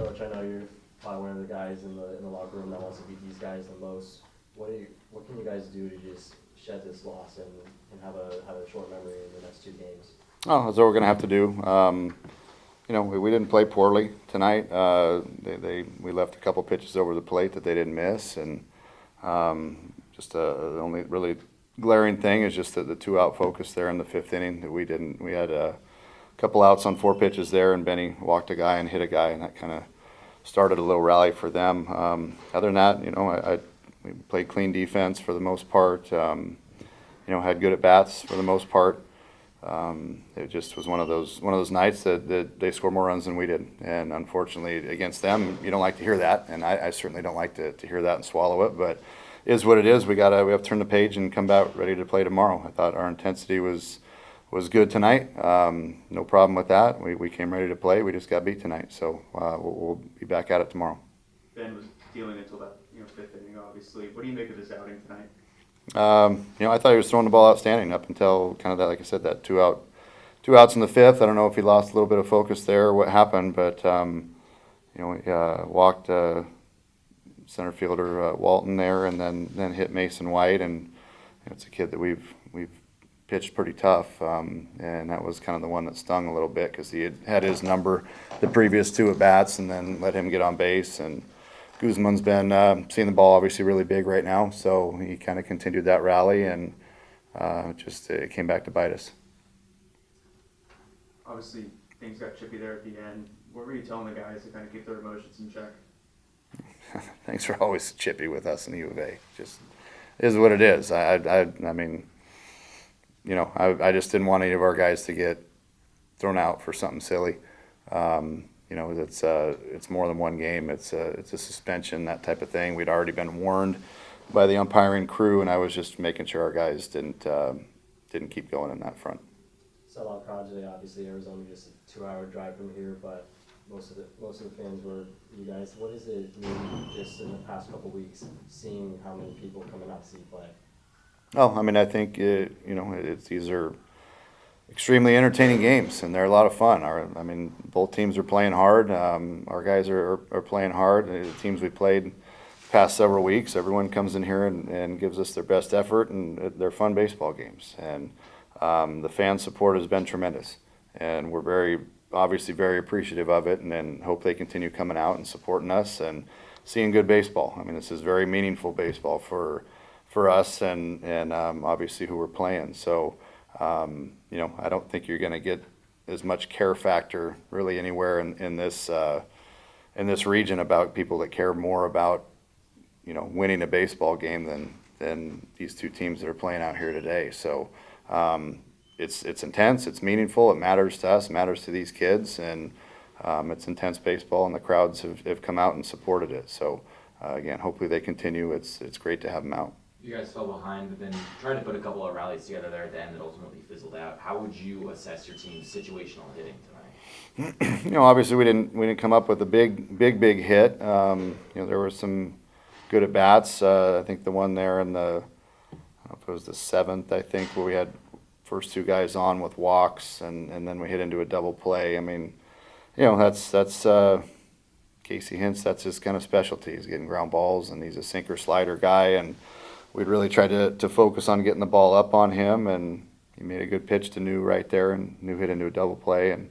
Coach, I know you're probably one of the guys in the locker room that wants to beat these guys the most. What can you guys do to just shed this loss and have a short memory in the next two games? Oh, that's what we're going to have to do. We didn't play poorly tonight. We left a couple pitches over the plate that they didn't miss, and the only really glaring thing is just the two-out focus there in the fifth inning that we didn't. We had a couple outs on four pitches there, and Benny walked a guy and hit a guy, and that kind of started a little rally for them. Other than that, we played clean defense for the most part. Had good at bats for the most part. It just was one of those nights that they scored more runs than we did, and unfortunately against them, you don't like to hear that, and I certainly don't like to hear that and swallow it. But it is what it is. We have to turn the page and come back ready to play tomorrow. I thought our intensity was good tonight. No problem with that. We came ready to play. We just got beat tonight, so we'll be back at it tomorrow. Ben was dealing until that fifth inning, obviously. What do you make of his outing tonight? I thought he was throwing the ball outstanding up until kind of that, like I said, that two outs in the fifth. I don't know if he lost a little bit of focus there or what happened, but he walked center fielder Walton there, and then hit Mason White, and it's a kid that we've pitched pretty tough, and that was kind of the one that stung a little bit because he had his number the previous two at bats, and then let him get on base. And Guzman's been seeing the ball obviously really big right now, so he kind of continued that rally, and it came back to bite us. Obviously, things got chippy there at the end. What were you telling the guys to kind of keep their emotions in check? Thanks for always chippy with us in U of A. Just is what it is. I just didn't want any of our guys to get thrown out for something silly. It's more than one game. It's a suspension, that type of thing. We'd already been warned by the umpiring crew, and I was just making sure our guys didn't keep going in that front. Sellout crowd today. Obviously, Arizona just a 2-hour drive from here, but most of the fans were you guys. What does it mean just in the past couple of weeks, seeing how many people coming out to see you play? Oh, I think these are extremely entertaining games, and they're a lot of fun. Both teams are playing hard. Our guys are playing hard. The teams we played the past several weeks, everyone comes in here and gives us their best effort, and they're fun baseball games. And the fan support has been tremendous, and we're obviously very appreciative of it, and then hope they continue coming out and supporting us and seeing good baseball. This is very meaningful baseball for us and obviously who we're playing. So. I don't think you're going to get as much care factor really anywhere in this region about people that care more about winning a baseball game than these two teams that are playing out here today. So it's intense, it's meaningful, it matters to us, it matters to these kids, and it's intense baseball, and the crowds have come out and supported it. So again, hopefully they continue. It's great to have them out. You guys fell behind, but then tried to put a couple of rallies together there at the end that ultimately fizzled out. How would you assess your team's situational hitting tonight? Obviously we didn't come up with a big hit. There were some good at bats. I think the one there in I don't know if it was the seventh, I think, where we had first two guys on with walks, and then we hit into a double play. That's Casey Hintz. That's his kind of specialty. He's getting ground balls, and he's a sinker slider guy, and we'd really tried to focus on getting the ball up on him, and he made a good pitch to New right there, and New hit into a double play, and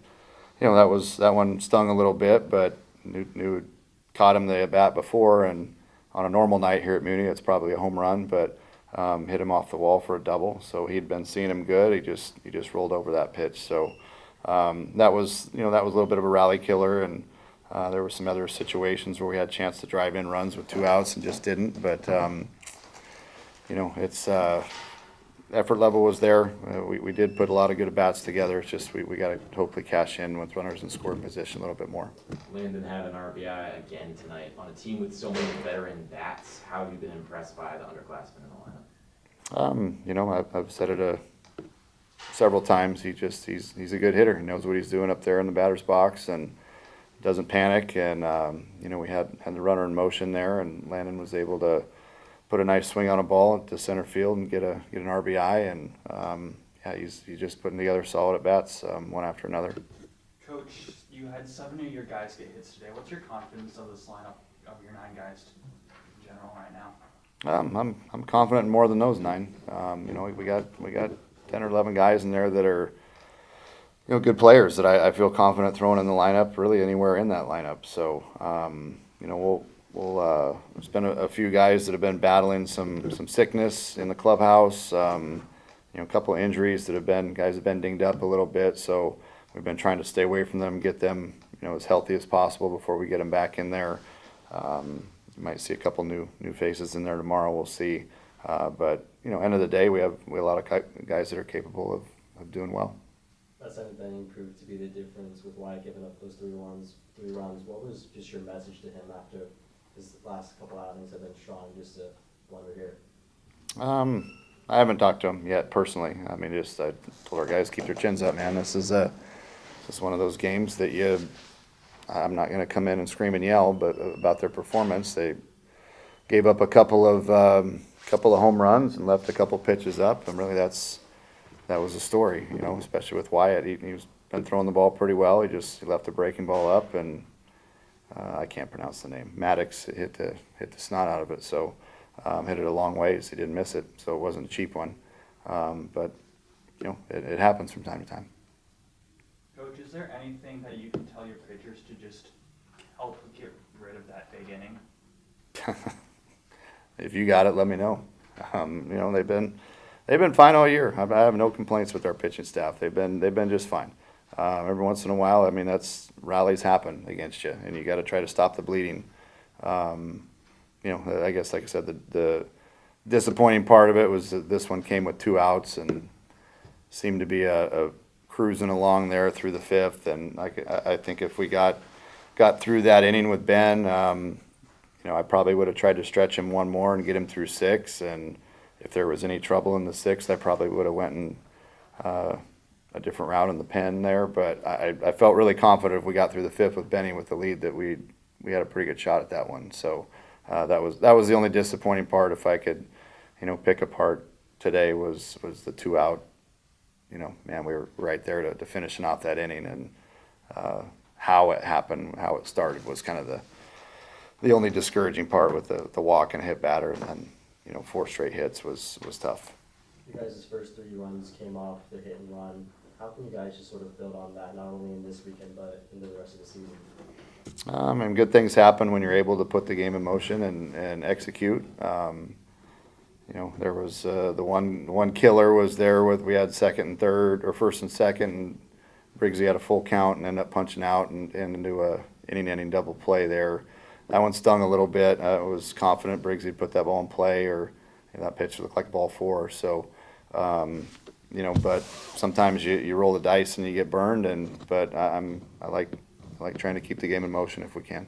that one stung a little bit, but New had caught him the at bat before, and on a normal night here at Muni, it's probably a home run, but hit him off the wall for a double. So he'd been seeing him good. He just rolled over that pitch. So that was a little bit of a rally killer, and there were some other situations where we had a chance to drive in runs with two outs and just didn't, but. It's effort level was there. We did put a lot of good at-bats together. It's just we got to hopefully cash in with runners in scoring position a little bit more. Landon had an RBI again tonight on a team with so many veteran bats. How have you been impressed by the underclassmen in the lineup? I've said it several times. He's a good hitter. He knows what he's doing up there in the batter's box and doesn't panic. And we had the runner in motion there, and Landon was able to put a nice swing on a ball to center field and get an RBI, and he's just putting together solid at bats one after another. Coach, you You had 7 of your guys get hits today. What's your confidence of this lineup of your 9 guys in general right now? I'm confident in more than those 9. You know, we got 10 or 11 guys in there that are, you know, good players that I feel confident throwing in the lineup, really anywhere in that lineup. So, you know, there's been a few guys that have been battling some sickness in the clubhouse. You know, a couple of injuries that guys have been dinged up a little bit. So we've been trying to stay away from them, get them, you know, as healthy as possible before we get them back in there. You might see a couple new faces in there tomorrow. We'll see. But you know, end of the day, we have a lot of guys that are capable of doing well. That's anything proved to be the difference with Wyatt giving up those 3 runs. What was just your message to him after his last couple outings have been strong? Just to wonder here. I haven't talked to him yet personally. I mean, I told our guys keep their chins up, man. This is one of those games that I'm not going to come in and scream and yell, but about their performance. They gave up a couple of home runs and left a couple pitches up, and really that was the story, you know, especially with Wyatt. He's been throwing the ball pretty well. He left the breaking ball up, and I can't pronounce the name. Maddox hit the snot out of it, so hit it a long ways. He didn't miss it, so it wasn't a cheap one. But you know, it happens from time to time. Coach, is there anything that you can tell your pitchers to just help get rid of that big inning? If you got it, let me know. You know, they've been fine all year. I have no complaints with our pitching staff. They've been just fine. Every once in a while, I mean, rallies happen against you, and you got to try to stop the bleeding. You know, I guess, like I said, the disappointing part of it was that this one came with 2 outs and seemed to be a cruising along there through the 5th. And I think if we got through that inning with Ben, you know, I probably would have tried to stretch him one more and get him through 6. And if there was any trouble in the 6th, I probably would have went in a different route in the pen there. But I felt really confident if we got through the 5th with Benny with the lead that we had a pretty good shot at that one. So that was the only disappointing part. If I could, you know, pick apart today was the 2 out. You know, man, we were right there to finishing off that inning, and how it happened, how it started was kind of the only discouraging part with the walk and hit batter, and then, you know, 4 straight hits was tough. You guys' first 3 runs came off the hit and run. How can you guys just sort of build on that, not only in this weekend, but into the rest of the season? And good things happen when you're able to put the game in motion and execute. You know, there was the one killer was there we had second and third, or first and second, and Briggsy had a full count and ended up punching out and into a inning double play there. That one stung a little bit. I was confident Briggsy put that ball in play, or that pitch looked like ball 4. So, you know, but sometimes you roll the dice and you get burned. But I like trying to keep the game in motion if we can.